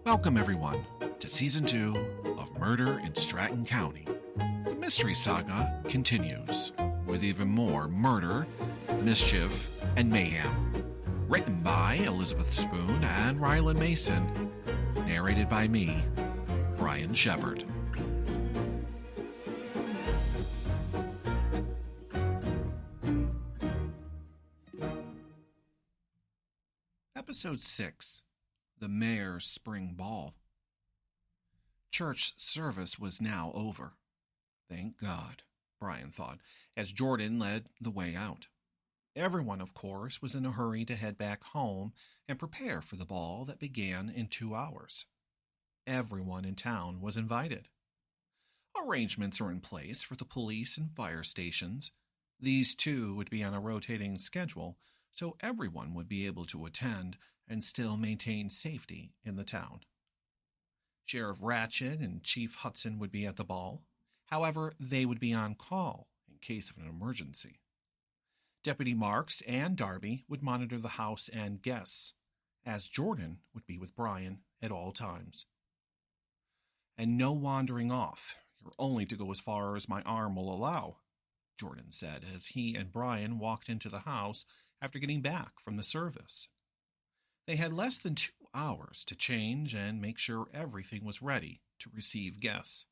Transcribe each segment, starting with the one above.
Welcome, everyone, to Season 2 of Murder in Stratton County. The mystery saga continues with even more murder, mischief, and mayhem. Written by Elizabeth Spoon and Rylan Mason. Narrated by me, Brian Shepard. Episode 6. The Mayor's Spring Ball. Church service was now over. Thank God, Brian thought, as Jordan led the way out. Everyone, of course, was in a hurry to head back home and prepare for the ball that began in 2 hours. Everyone in town was invited. Arrangements are in place for the police and fire stations. These too would be on a rotating schedule, so everyone would be able to attend and still maintain safety in the town. Sheriff Ratchet and Chief Hudson would be at the ball. However, they would be on call in case of an emergency. Deputy Marks and Darby would monitor the house and guests, as Jordan would be with Brian at all times. And no wandering off. You're only to go as far as my arm will allow, Jordan said as he and Brian walked into the house after getting back from the service. They had less than 2 hours to change and make sure everything was ready to receive guests.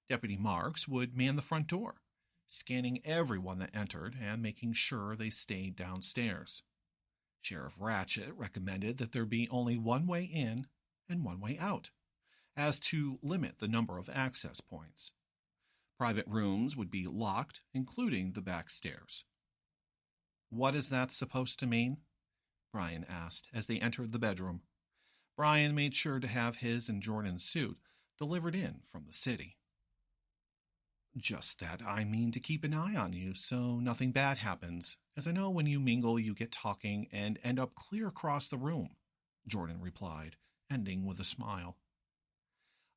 Deputy Marks would man the front door, scanning everyone that entered and making sure they stayed downstairs. Sheriff Ratchet recommended that there be only one way in and one way out, as to limit the number of access points. Private rooms would be locked, including the back stairs. What is that supposed to mean? Brian asked as they entered the bedroom. Brian made sure to have his and Jordan's suit delivered in from the city. Just that I mean to keep an eye on you so nothing bad happens, as I know when you mingle you get talking and end up clear across the room, Jordan replied, ending with a smile.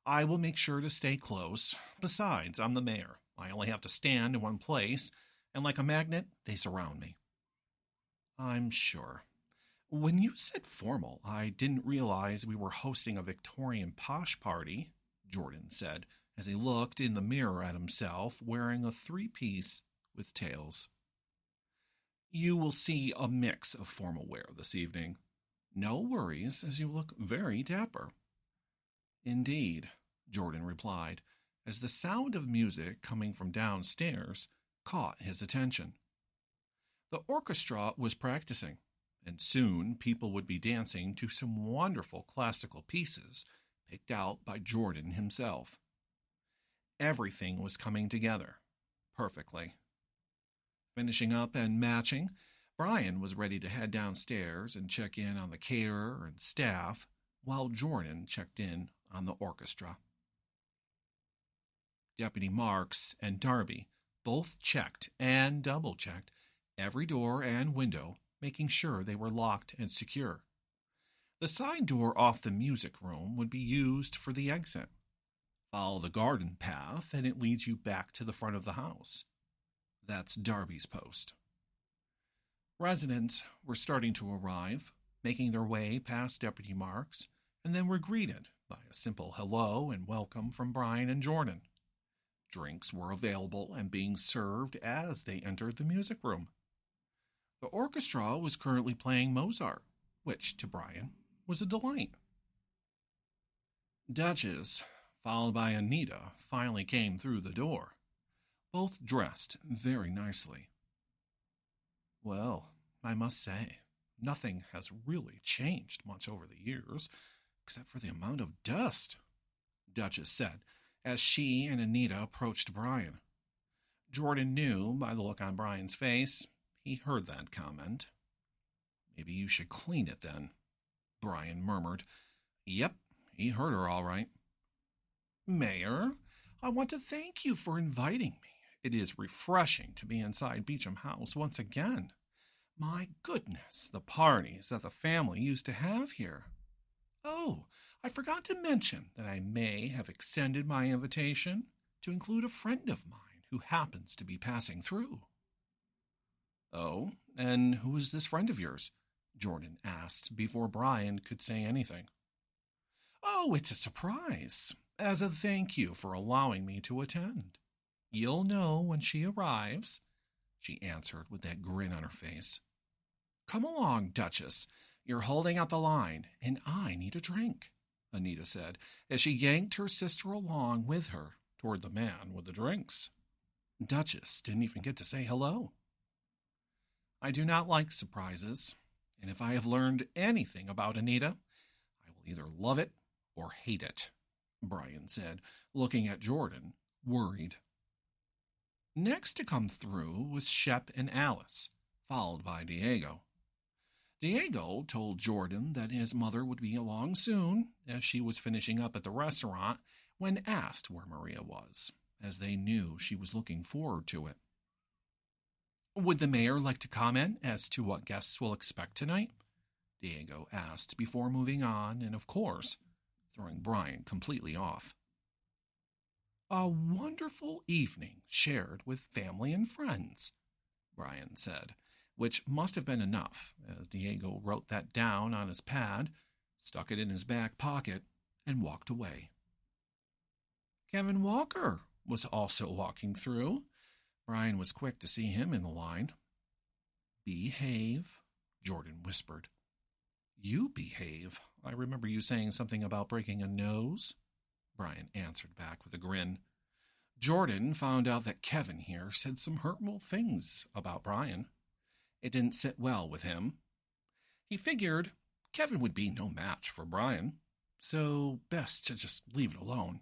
I will make sure to stay close. Besides, I'm the mayor. I only have to stand in one place, and like a magnet, they surround me. I'm sure. When you said formal, I didn't realize we were hosting a Victorian posh party, Jordan said, as he looked in the mirror at himself wearing a 3-piece with tails. You will see a mix of formal wear this evening. No worries, as you look very dapper. Indeed, Jordan replied, as the sound of music coming from downstairs caught his attention. The orchestra was practicing, and soon people would be dancing to some wonderful classical pieces picked out by Jordan himself. Everything was coming together perfectly. Finishing up and matching, Brian was ready to head downstairs and check in on the caterer and staff, while Jordan checked in on the orchestra. Deputy Marks and Darby both checked and double-checked every door and window, making sure they were locked and secure. The side door off the music room would be used for the exit. Follow the garden path, and it leads you back to the front of the house. That's Darby's post. Residents were starting to arrive, making their way past Deputy Marks, and then were greeted by a simple hello and welcome from Brian and Jordan. Drinks were available and being served as they entered the music room. The orchestra was currently playing Mozart, which, to Brian, was a delight. Duchess, followed by Anita, finally came through the door, both dressed very nicely. Well, I must say, nothing has really changed much over the years, except for the amount of dust, Duchess said, as she and Anita approached Brian. Jordan knew, by the look on Brian's face, he heard that comment. Maybe you should clean it then, Brian murmured. Yep, he heard her all right. Mayor, I want to thank you for inviting me. It is refreshing to be inside Beecham House once again. My goodness, the parties that the family used to have here. Oh, I forgot to mention that I may have extended my invitation to include a friend of mine who happens to be passing through. Oh, and who is this friend of yours? Jordan asked before Brian could say anything. Oh, it's a surprise, as a thank you for allowing me to attend. You'll know when she arrives, she answered with that grin on her face. Come along, Duchess. You're holding out the line, and I need a drink, Anita said, as she yanked her sister along with her toward the man with the drinks. Duchess didn't even get to say hello. I do not like surprises, and if I have learned anything about Anita, I will either love it or hate it, Brian said, looking at Jordan, worried. Next to come through was Shep and Alice, followed by Diego. Diego told Jordan that his mother would be along soon, as she was finishing up at the restaurant, when asked where Maria was, as they knew she was looking forward to it. Would the mayor like to comment as to what guests will expect tonight? Diego asked before moving on, and of course, throwing Brian completely off. A wonderful evening shared with family and friends, Brian said, which must have been enough, as Diego wrote that down on his pad, stuck it in his back pocket, and walked away. Kevin Walker was also walking through. Brian was quick to see him in the line. Behave, Jordan whispered. You behave. I remember you saying something about breaking a nose, Brian answered back with a grin. Jordan found out that Kevin here said some hurtful things about Brian. It didn't sit well with him. He figured Kevin would be no match for Brian, so best to just leave it alone.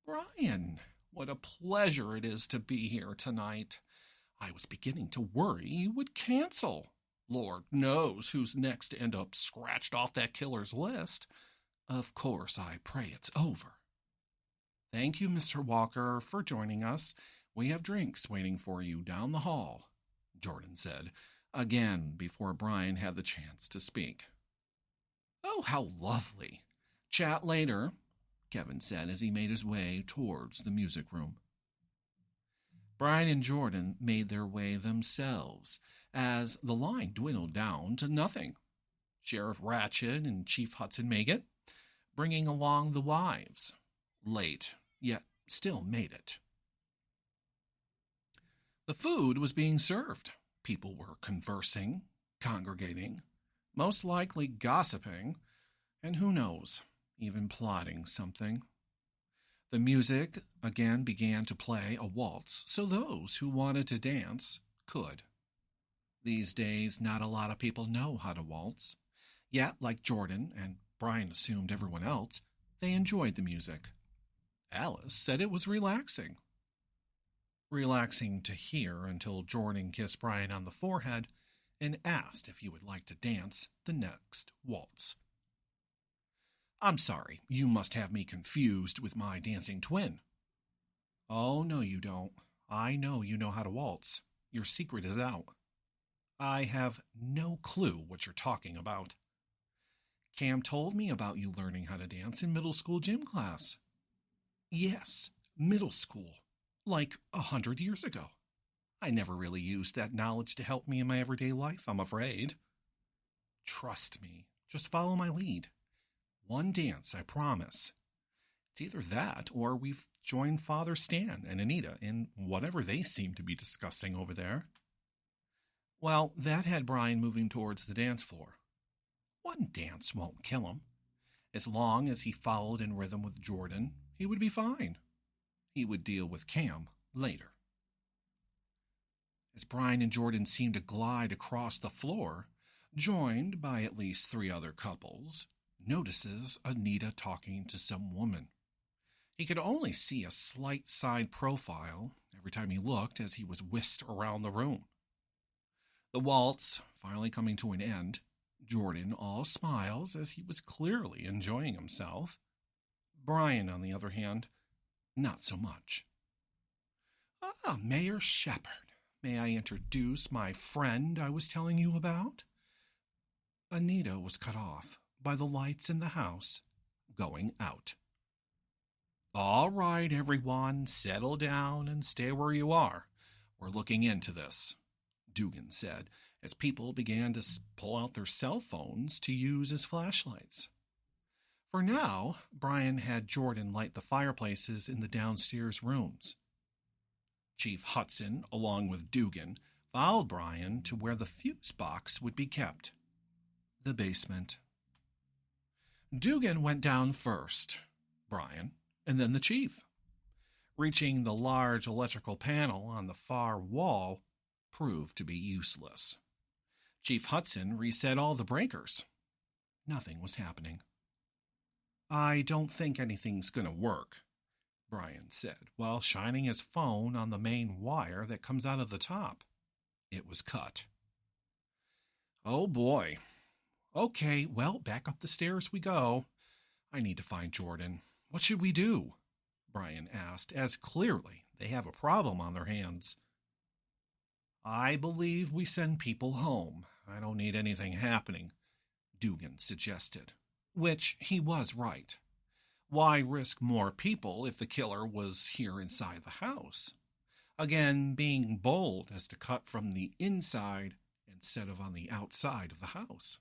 Brian, what a pleasure it is to be here tonight. I was beginning to worry you would cancel. Lord knows who's next to end up scratched off that killer's list. Of course, I pray it's over. Thank you, Mr. Walker, for joining us. We have drinks waiting for you down the hall, Jordan said, again before Brian had the chance to speak. Oh, how lovely. Chat later, Kevin said as he made his way towards the music room. Brian and Jordan made their way themselves as the line dwindled down to nothing. Sheriff Ratchet and Chief Hudson Maggot bringing along the wives. Late, yet still made it. The food was being served. People were conversing, congregating, most likely gossiping, and who knows, even plotting something. The music again began to play a waltz, so those who wanted to dance could. These days, not a lot of people know how to waltz. Yet, like Jordan, and Brian assumed everyone else, they enjoyed the music. Alice said it was relaxing. Relaxing to hear until Jordan kissed Brian on the forehead and asked if he would like to dance the next waltz. I'm sorry, you must have me confused with my dancing twin. Oh, no, you don't. I know you know how to waltz. Your secret is out. I have no clue what you're talking about. Cam told me about you learning how to dance in middle school gym class. Yes, middle school. Like 100 years ago. I never really used that knowledge to help me in my everyday life, I'm afraid. Trust me. Just follow my lead. One dance, I promise. It's either that or we've joined Father Stan and Anita in whatever they seem to be discussing over there. Well, that had Brian moving towards the dance floor. One dance won't kill him. As long as he followed in rhythm with Jordan, he would be fine. He would deal with Cam later. As Brian and Jordan seemed to glide across the floor, joined by at least 3 other couples, notices Anita talking to some woman. He could only see a slight side profile every time he looked as he was whisked around the room. The waltz finally coming to an end, Jordan all smiles as he was clearly enjoying himself. Brian, on the other hand, not so much. Ah, Mayor Shepard, may I introduce my friend I was telling you about? Anita was cut off by the lights in the house going out. All right, everyone, settle down and stay where you are. We're looking into this, Dugan said, as people began to pull out their cell phones to use as flashlights. For now, Brian had Jordan light the fireplaces in the downstairs rooms. Chief Hudson, along with Dugan, followed Brian to where the fuse box would be kept, the basement. Dugan went down first, Brian, and then the chief. Reaching the large electrical panel on the far wall proved to be useless. Chief Hudson reset all the breakers. Nothing was happening. "I don't think anything's going to work," Brian said, while shining his phone on the main wire that comes out of the top. It was cut. "Oh boy. Okay, well, back up the stairs we go. I need to find Jordan. What should we do?" Brian asked, as clearly they have a problem on their hands. "I believe we send people home. I don't need anything happening," Dugan suggested, which he was right. Why risk more people if the killer was here inside the house? Again, being bold as to cut from the inside instead of on the outside of the house.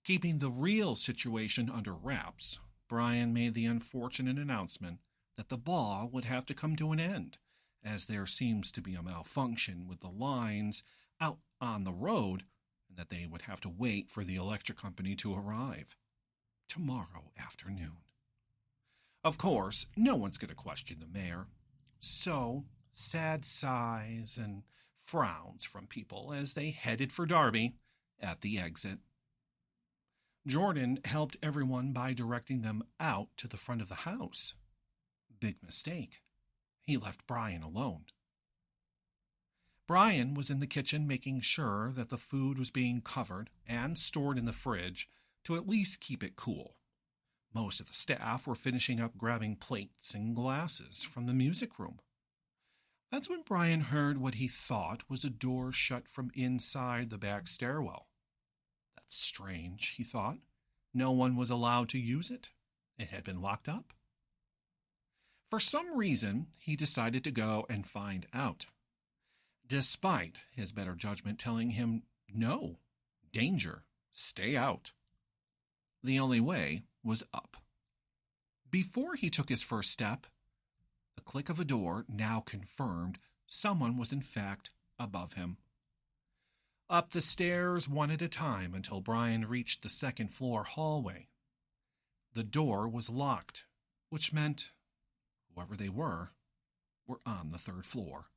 Keeping the real situation under wraps, Brian made the unfortunate announcement that the ball would have to come to an end, as there seems to be a malfunction with the lines out on the road, and that they would have to wait for the electric company to arrive tomorrow afternoon. Of course, no one's going to question the mayor, so sad sighs and frowns from people as they headed for Darby at the exit. Jordan helped everyone by directing them out to the front of the house. Big mistake. He left Brian alone. Brian was in the kitchen making sure that the food was being covered and stored in the fridge to at least keep it cool. Most of the staff were finishing up grabbing plates and glasses from the music room. That's when Brian heard what he thought was a door shut from inside the back stairwell. That's strange, he thought. No one was allowed to use it. It had been locked up. For some reason, he decided to go and find out, despite his better judgment telling him, "No, danger, stay out." The only way was up. Before he took his first step, the click of a door now confirmed someone was in fact above him. Up the stairs one at a time until Brian reached the second-floor hallway. The door was locked, which meant whoever they were on the third floor.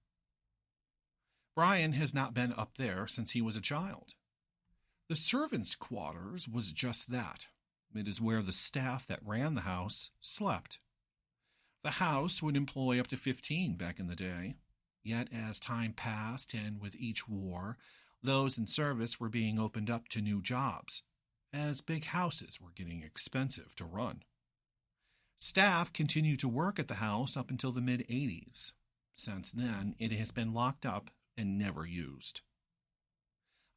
Brian has not been up there since he was a child. The servants' quarters was just that. It is where the staff that ran the house slept. The house would employ up to 15 back in the day, yet as time passed and with each war, those in service were being opened up to new jobs, as big houses were getting expensive to run. Staff continued to work at the house up until the mid-'80s. Since then, it has been locked up and never used.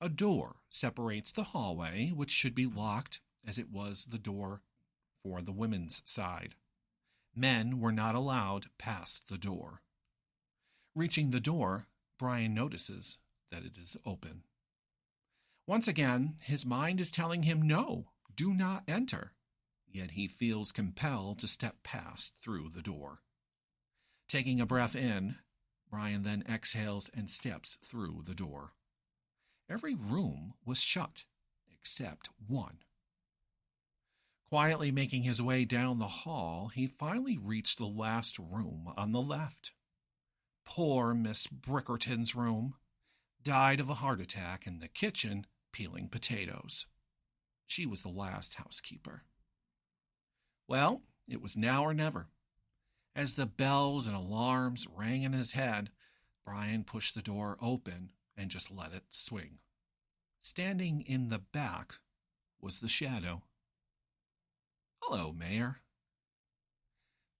A door separates the hallway, which should be locked as it was the door for the women's side. Men were not allowed past the door. Reaching the door, Brian notices that it is open. Once again, his mind is telling him no, do not enter. Yet he feels compelled to step past through the door. Taking a breath in, Brian then exhales and steps through the door. Every room was shut, except one. Quietly making his way down the hall, he finally reached the last room on the left. Poor Miss Brickerton's room. Died of a heart attack in the kitchen peeling potatoes. She was the last housekeeper. Well, it was now or never. As the bells and alarms rang in his head, Brian pushed the door open and just let it swing. Standing in the back was the shadow. "Hello, Mayor."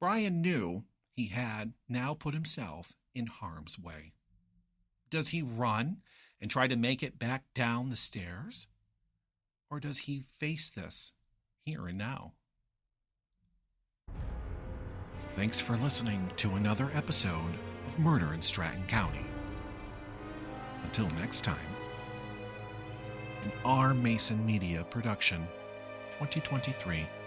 Brian knew he had now put himself in harm's way. Does he run and try to make it back down the stairs? Or does he face this here and now? Thanks for listening to another episode of Murder in Stratton County. Until next time, an R. Mason Media production. 2023.